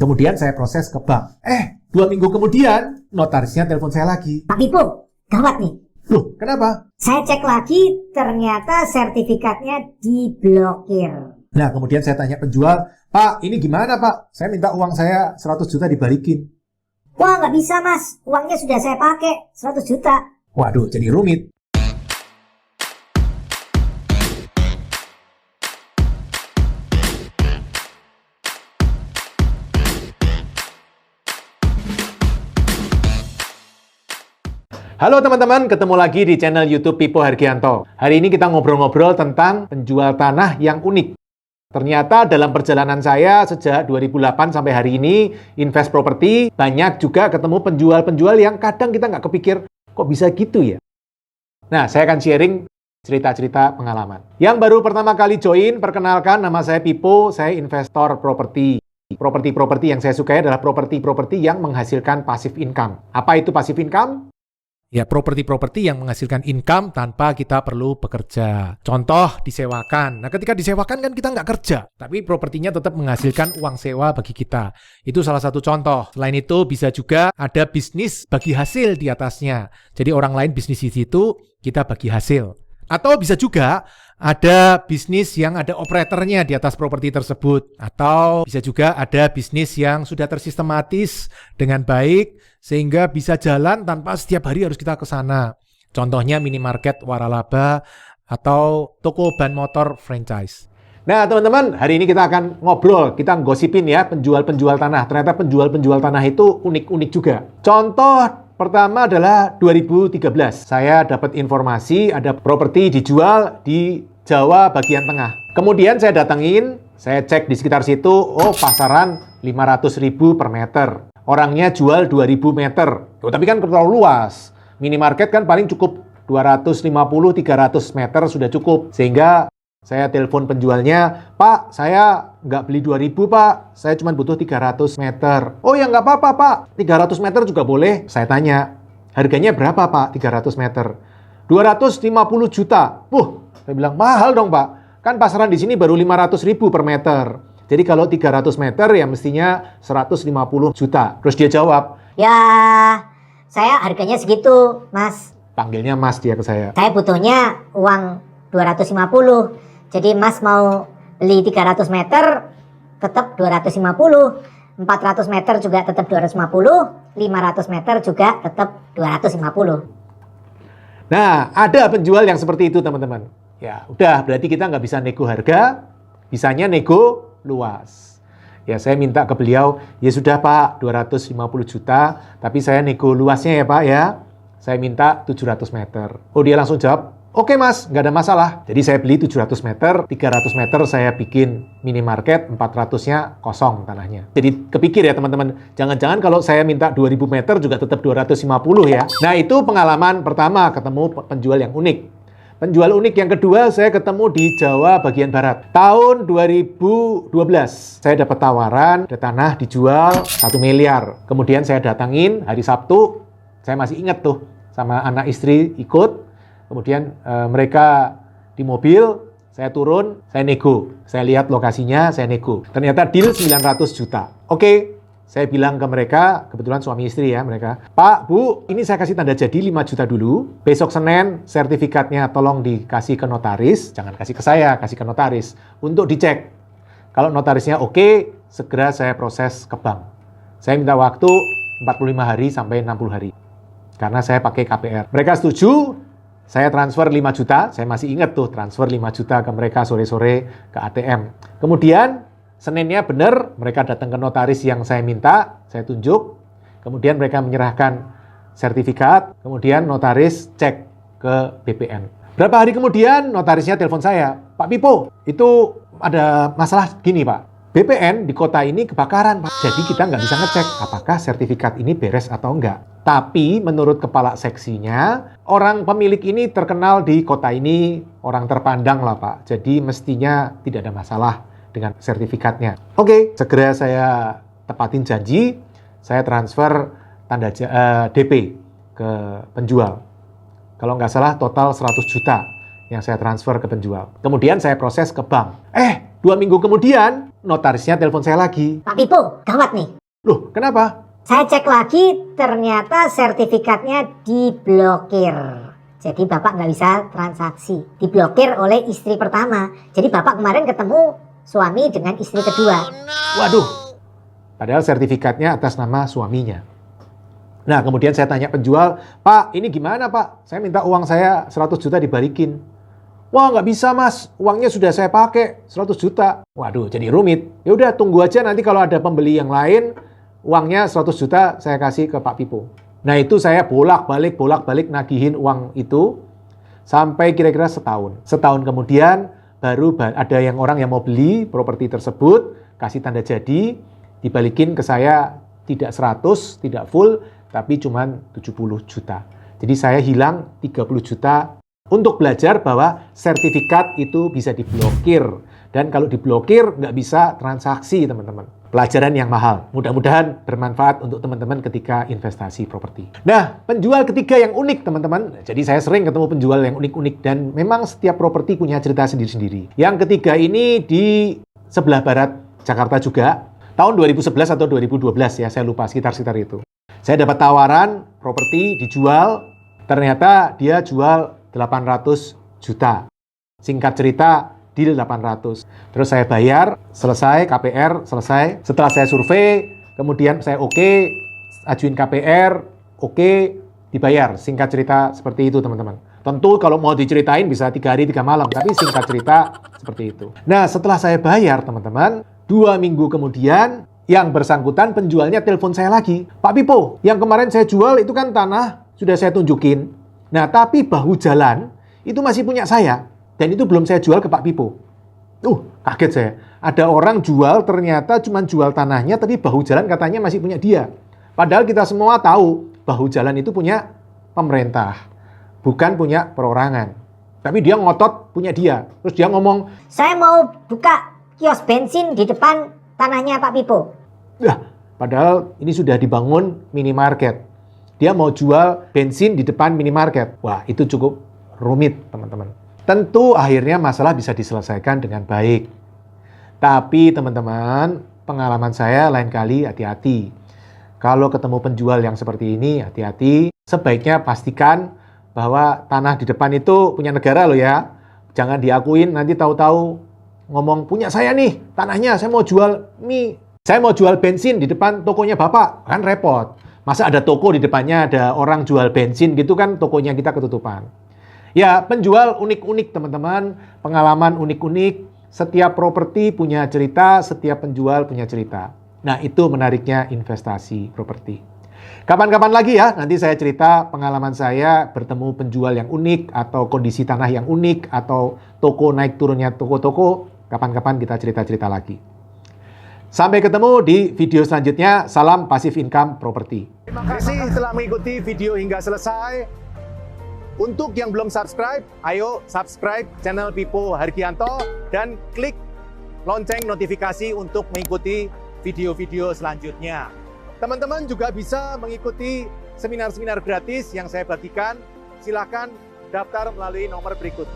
Kemudian saya proses ke bank. 2 minggu kemudian notarisnya telepon saya lagi. Pak Pipo, gawat nih. Loh, kenapa? Saya cek lagi, ternyata sertifikatnya diblokir. Nah, kemudian saya tanya penjual, Pak, ini gimana Pak? Saya minta uang saya 100 juta dibalikin. Wah, nggak bisa mas, uangnya sudah saya pakai, 100 juta. Waduh, jadi rumit. Halo teman-teman, ketemu lagi di channel YouTube Pipo Hargianto. Hari ini kita ngobrol-ngobrol tentang penjual tanah yang unik. Ternyata dalam perjalanan saya sejak 2008 sampai hari ini, invest properti, banyak juga ketemu penjual-penjual yang kadang kita nggak kepikir, kok bisa gitu ya? Nah, saya akan sharing cerita-cerita pengalaman. Yang baru pertama kali join, perkenalkan nama saya Pipo, saya investor properti. Properti-properti yang saya sukai adalah properti-properti yang menghasilkan passive income. Apa itu passive income? Ya, properti-properti yang menghasilkan income tanpa kita perlu bekerja. Contoh, disewakan. Nah, ketika disewakan kan kita nggak kerja, tapi propertinya tetap menghasilkan uang sewa bagi kita. Itu salah satu contoh. Selain itu, bisa juga ada bisnis bagi hasil di atasnya. Jadi orang lain bisnis di situ, kita bagi hasil. Atau bisa juga ada bisnis yang ada operatornya di atas properti tersebut. Atau bisa juga ada bisnis yang sudah tersistematis dengan baik sehingga bisa jalan tanpa setiap hari harus kita ke sana. Contohnya minimarket waralaba atau toko ban motor franchise. Nah teman-teman, hari ini kita akan ngobrol, kita gosipin ya penjual-penjual tanah. Ternyata penjual-penjual tanah itu unik-unik juga. Contoh pertama adalah 2013. Saya dapat informasi ada properti dijual di Jawa bagian tengah. Kemudian saya datengin, saya cek di sekitar situ, oh pasaran 500.000 per meter. Orangnya jual 2.000 meter. Oh, tapi kan terlalu luas. Minimarket kan paling cukup 250-300 meter sudah cukup. Sehingga saya telepon penjualnya, Pak, saya nggak beli 2.000 Pak, saya cuma butuh 300 meter. Oh ya nggak apa-apa Pak, 300 meter juga boleh. Saya tanya, harganya berapa Pak 300 meter? 250 juta. Saya bilang, mahal dong Pak. Kan pasaran di sini baru 500.000 per meter. Jadi kalau 300 meter ya mestinya 150 juta. Terus dia jawab, Ya, saya harganya segitu, mas. Panggilnya Mas dia ke saya. Saya butuhnya uang 250. Jadi mas mau beli 300 meter, tetap 250. 400 meter juga tetap 250. 500 meter juga tetap 250. Nah, ada penjual yang seperti itu teman-teman. Ya, udah berarti kita nggak bisa nego harga, bisanya nego luas. Ya, saya minta ke beliau, ya sudah Pak, 250 juta, tapi saya nego luasnya ya Pak ya. Saya minta 700 meter. Oh, dia langsung jawab, oke Mas, nggak ada masalah. Jadi saya beli 700 meter, 300 meter saya bikin minimarket, 400-nya kosong tanahnya. Jadi kepikir ya teman-teman, jangan-jangan kalau saya minta 2000 meter juga tetap 250 ya. Nah itu pengalaman pertama ketemu penjual yang unik. Penjual unik yang kedua saya ketemu di Jawa bagian Barat. Tahun 2012 saya dapat tawaran, ada tanah dijual 1 miliar. Kemudian saya datangin hari Sabtu, saya masih ingat tuh sama anak istri ikut. Kemudian mereka di mobil, saya turun, saya nego. Saya lihat lokasinya, saya nego. Ternyata deal 900 juta. Oke, saya bilang ke mereka, kebetulan suami istri ya mereka. Pak, Bu, ini saya kasih tanda jadi 5 juta dulu. Besok Senin, sertifikatnya tolong dikasih ke notaris. Jangan kasih ke saya, kasih ke notaris. Untuk dicek. Kalau notarisnya oke, segera saya proses ke bank. Saya minta waktu 45 hari sampai 60 hari. Karena saya pakai KPR. Mereka setuju, saya transfer 5 juta, saya masih ingat tuh transfer 5 juta ke mereka sore-sore ke ATM. Kemudian Seninnya benar, mereka datang ke notaris yang saya minta, saya tunjuk. Kemudian mereka menyerahkan sertifikat, kemudian notaris cek ke BPN. Berapa hari kemudian notarisnya telepon saya, Pak Pipo, itu ada masalah gini Pak. BPN di kota ini kebakaran Pak. Jadi kita nggak bisa ngecek apakah sertifikat ini beres atau enggak. Tapi menurut kepala seksinya, orang pemilik ini terkenal di kota ini, orang terpandang lah Pak. Jadi mestinya tidak ada masalah dengan sertifikatnya. Oke, segera saya tepatin janji, saya transfer tanda DP ke penjual. Kalau nggak salah total 100 juta yang saya transfer ke penjual. Kemudian saya proses ke bank. 2 minggu kemudian notarisnya telepon saya lagi. Pak Pipo, gawat nih. Loh, kenapa? Saya cek lagi, ternyata sertifikatnya diblokir. Jadi Bapak nggak bisa transaksi. Diblokir oleh istri pertama. Jadi Bapak kemarin ketemu suami dengan istri kedua. Waduh, padahal sertifikatnya atas nama suaminya. Nah, kemudian saya tanya penjual, Pak, ini gimana Pak? Saya minta uang saya 100 juta dibalikin. Wah, nggak bisa Mas, uangnya sudah saya pakai 100 juta. Waduh, jadi rumit. Ya udah, tunggu aja nanti kalau ada pembeli yang lain, uangnya 100 juta saya kasih ke Pak Pipo. Nah, itu saya bolak-balik nagihin uang itu sampai kira-kira setahun. Setahun kemudian baru ada orang yang mau beli properti tersebut, kasih tanda jadi, dibalikin ke saya tidak 100, tidak full, tapi cuma 70 juta. Jadi saya hilang 30 juta untuk belajar bahwa sertifikat itu bisa diblokir. Dan kalau diblokir nggak bisa transaksi, teman-teman. Pelajaran yang mahal. Mudah-mudahan bermanfaat untuk teman-teman ketika investasi properti. Nah, penjual ketiga yang unik, teman-teman. Jadi saya sering ketemu penjual yang unik-unik dan memang setiap properti punya cerita sendiri-sendiri. Yang ketiga ini di sebelah barat Jakarta juga. Tahun 2011 atau 2012 ya, saya lupa, sekitar itu. Saya dapat tawaran properti dijual, ternyata dia jual 800 juta. Singkat cerita, deal 800. Terus saya bayar, selesai, KPR, selesai. Setelah saya survei, kemudian saya oke, ajuin KPR, oke, dibayar. Singkat cerita seperti itu, teman-teman. Tentu kalau mau diceritain bisa 3 hari 3 malam, tapi singkat cerita seperti itu. Nah, setelah saya bayar, teman-teman, 2 minggu kemudian, yang bersangkutan penjualnya telepon saya lagi. Pak Pipo, yang kemarin saya jual itu kan tanah, sudah saya tunjukin. Nah, tapi bahu jalan itu masih punya saya. Dan itu belum saya jual ke Pak Pipo. Kaget saya. Ada orang jual, ternyata cuma jual tanahnya, tapi bahu jalan katanya masih punya dia. Padahal kita semua tahu, bahu jalan itu punya pemerintah. Bukan punya perorangan. Tapi dia ngotot punya dia. Terus dia ngomong, saya mau buka kios bensin di depan tanahnya Pak Pipo. Padahal ini sudah dibangun minimarket. Dia mau jual bensin di depan minimarket. Wah, itu cukup rumit, teman-teman. Tentu akhirnya masalah bisa diselesaikan dengan baik. Tapi teman-teman, pengalaman saya lain kali hati-hati. Kalau ketemu penjual yang seperti ini, hati-hati. Sebaiknya pastikan bahwa tanah di depan itu punya negara loh ya. Jangan diakuin, nanti tahu-tahu ngomong, punya saya nih tanahnya, saya mau jual mie. Saya mau jual bensin di depan tokonya Bapak. Kan repot. Masa ada toko di depannya, ada orang jual bensin gitu kan, tokonya kita ketutupan. Ya, penjual unik-unik teman-teman, pengalaman unik-unik, setiap properti punya cerita, setiap penjual punya cerita. Nah, itu menariknya investasi properti. Kapan-kapan lagi ya, nanti saya cerita pengalaman saya bertemu penjual yang unik, atau kondisi tanah yang unik, atau toko naik turunnya toko-toko, kapan-kapan kita cerita-cerita lagi. Sampai ketemu di video selanjutnya, salam Passive Income Property. Terima kasih telah mengikuti video hingga selesai. Untuk yang belum subscribe, ayo subscribe channel Pipo Hargianto dan klik lonceng notifikasi untuk mengikuti video-video selanjutnya. Teman-teman juga bisa mengikuti seminar-seminar gratis yang saya bagikan. Silakan daftar melalui nomor berikut.